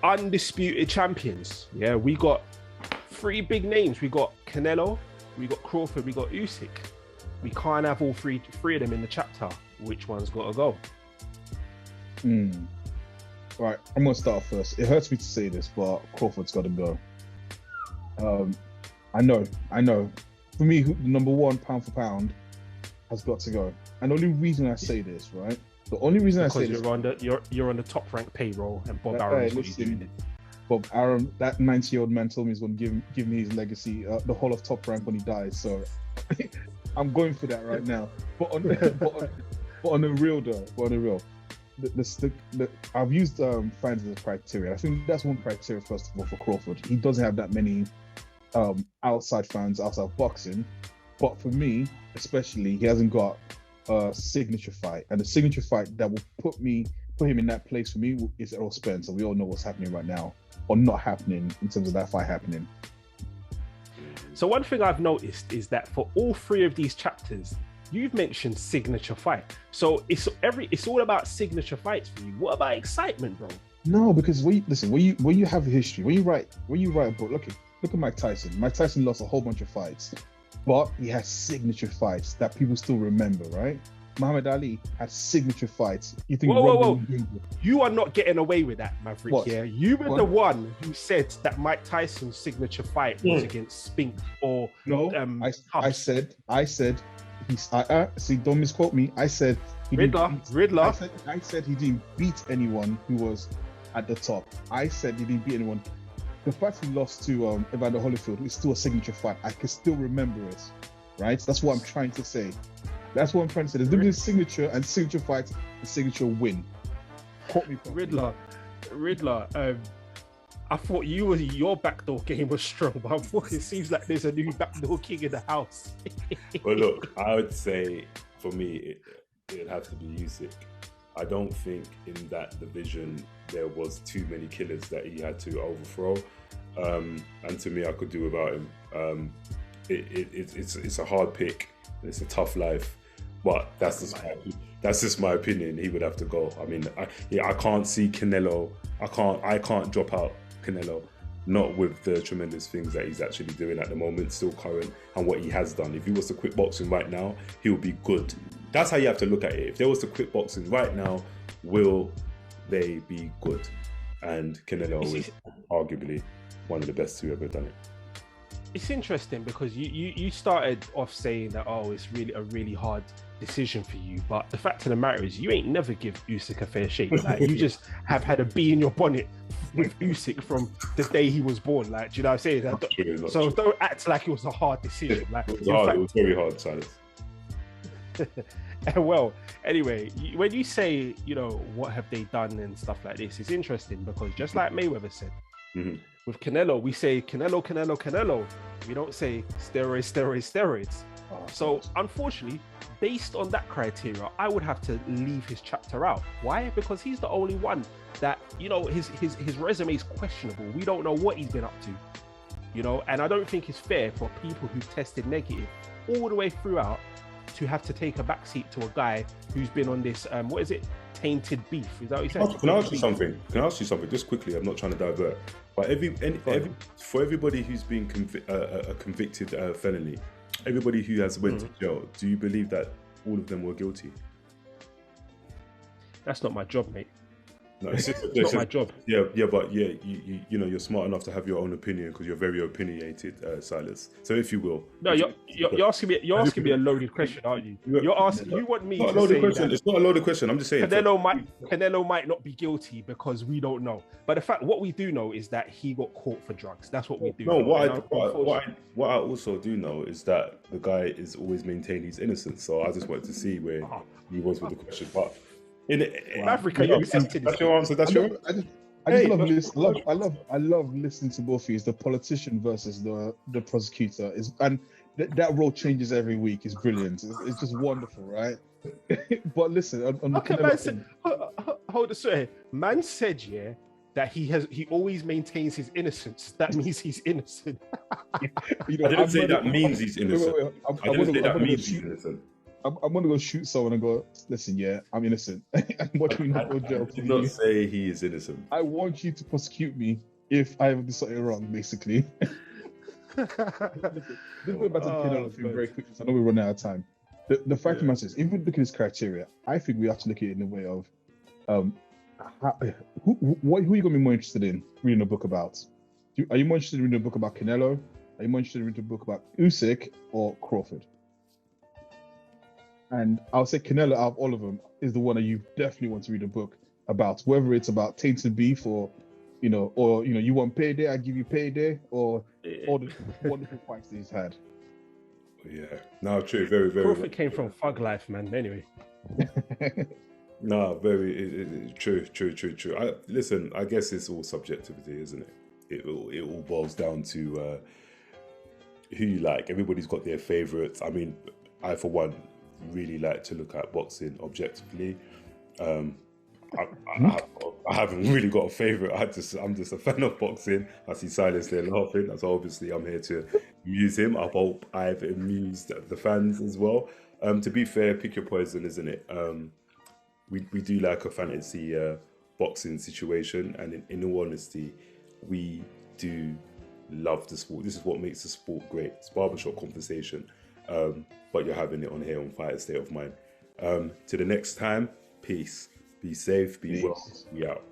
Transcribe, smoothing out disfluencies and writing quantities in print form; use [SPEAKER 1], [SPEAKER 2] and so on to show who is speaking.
[SPEAKER 1] undisputed champions. Yeah, we got three big names. We got Canelo, we got Crawford, we got Usyk. We can't have all three of them in the chapter. Which one's got to go?
[SPEAKER 2] Right, I'm gonna start first. It hurts me to say this, but Crawford's got to go. I know. For me, the number one pound for pound has got to go. And the only reason I say this, right? The only reason I say
[SPEAKER 1] this you're on the top ranked payroll, and Bob Aaron's what you're doing.
[SPEAKER 2] Bob Aaron, that 90-year-old man told me he's going to give me his legacy, the whole of Top Rank when he dies. So I'm going for that right now. But on the real though, I've used fans as a criteria. I think that's one criteria first of all for Crawford. He doesn't have that many outside fans outside boxing, but for me especially, he hasn't got a signature fight, and the signature fight that will put him in that place for me is Errol Spence. And we all know what's happening right now, or not happening in terms of that fight happening.
[SPEAKER 1] So one thing I've noticed is that for all three of these chapters, you've mentioned signature fight. So it's all about signature fights for you. What about excitement, bro?
[SPEAKER 2] No, because when you have a history, when you write a book, look at Mike Tyson. Mike Tyson lost a whole bunch of fights, but he has signature fights that people still remember, right? Muhammad Ali had signature fights. You think?
[SPEAKER 1] Whoa! You are not getting away with that, Maverick.
[SPEAKER 2] What?
[SPEAKER 1] Yeah, you were the one who said that Mike Tyson's signature fight was against Spink or
[SPEAKER 2] no. I said he's. See, don't misquote me. I said
[SPEAKER 1] Riddler.
[SPEAKER 2] I said he didn't beat anyone who was at the top. I said he didn't beat anyone. The fight he lost to Evander Holyfield is still a signature fight. I can still remember it, right? That's what I'm trying to say. There's different signature and signature fight and signature win. Quote me,
[SPEAKER 1] Riddler. I thought your backdoor game was strong, but it seems like there's a new backdoor king in the house.
[SPEAKER 3] Well, look, I would say for me, it'd have to be USYK. I don't think in that division there was too many killers that he had to overthrow, and to me, I could do without him. It's a hard pick. It's a tough life. But that's just my opinion. He would have to go. I mean, I can't see Canelo. I can't drop out Canelo. Not with the tremendous things that he's actually doing at the moment, still current, and what he has done. If he was to quit boxing right now, he would be good. That's how you have to look at it. If they was to quit boxing right now, will they be good? And Canelo is arguably one of the best to ever done it.
[SPEAKER 1] It's interesting because you started off saying that, it's really hard decision for you, but the fact of the matter is you ain't never give Usyk a fair shake. Like, you just have had a bee in your bonnet with Usyk from the day he was born. Like, do you know what I'm saying? So don't act like it was a hard decision. Like,
[SPEAKER 3] it was very hard, Silas.
[SPEAKER 1] Well, anyway, when you say, what have they done and stuff like this, it's interesting because just like Mayweather said, with Canelo, we say Canelo. We don't say steroids. So unfortunately, based on that criteria, I would have to leave his chapter out. Why? Because he's the only one that, his resume is questionable. We don't know what he's been up to, and I don't think it's fair for people who tested negative all the way throughout to have to take a backseat to a guy who's been on this, tainted beef. Is that what you said?
[SPEAKER 3] Can I ask you something? Just quickly, I'm not trying to divert. But for everybody who's been a convicted felony, everybody who has went to jail, do you believe that all of them were guilty?
[SPEAKER 1] That's not my job, mate.
[SPEAKER 3] No, it's
[SPEAKER 1] not my job.
[SPEAKER 3] Yeah, but you're smart enough to have your own opinion because you're very opinionated, Silas. So if you will,
[SPEAKER 1] no, you're asking me a loaded question, aren't you? You're asking. You want me to say that
[SPEAKER 3] it's not a loaded question. I'm just saying
[SPEAKER 1] Canelo might not be guilty because we don't know. But what we do know is that he got caught for drugs. That's what we do.
[SPEAKER 3] No, what I also do know is that the guy is always maintained his innocence. So I just wanted to see where he was with the question, but. In
[SPEAKER 1] Africa, you accepted it.
[SPEAKER 3] That's your answer.
[SPEAKER 2] I love listening to both of you. The politician versus the prosecutor and that role changes every week. It's brilliant. It's just wonderful, right? But listen, on the
[SPEAKER 1] hold on, sorry. Man said, that he always maintains his innocence. That means he's innocent.
[SPEAKER 3] I didn't say that means he's innocent. I didn't say that means he's innocent.
[SPEAKER 2] I'm gonna go shoot someone and go, listen, yeah, I'm innocent. And watch me not go to jail.
[SPEAKER 3] I did not say he is innocent.
[SPEAKER 2] I want you to prosecute me if I have done something wrong, basically. This going back to Canelo thing very quickly. So I know we're running out of time. The fact of the matter is, if we look at this criteria, I think we have to look at it in the way of, who are you gonna be more interested in reading a book about? Are you more interested in reading a book about Canelo? Are you more interested in reading a book about USYK or Crawford? And I'll say Canelo, out of all of them, is the one that you definitely want to read a book about, whether it's about tainted beef or you want payday, I give you payday, or all the wonderful fights that he's had.
[SPEAKER 3] Yeah, no, true, very, very.
[SPEAKER 1] Crawford came from thug life, man. Anyway.
[SPEAKER 3] No, very true. Listen, I guess it's all subjectivity, isn't it? It all boils down to who you like. Everybody's got their favorites. I mean, I for one really like to look at boxing objectively. I haven't really got a favorite. I'm just a fan of boxing. I see Silas there laughing. So obviously I'm here to amuse him. I hope I've amused the fans as well. To be fair, pick your poison, isn't it? We do like a fantasy boxing situation, and in all honesty, we do love the sport. This is what makes the sport great. It's barbershop conversation, but you're having it on here on Fighter State of Mind. To the next time, peace. Be safe, be well, be out.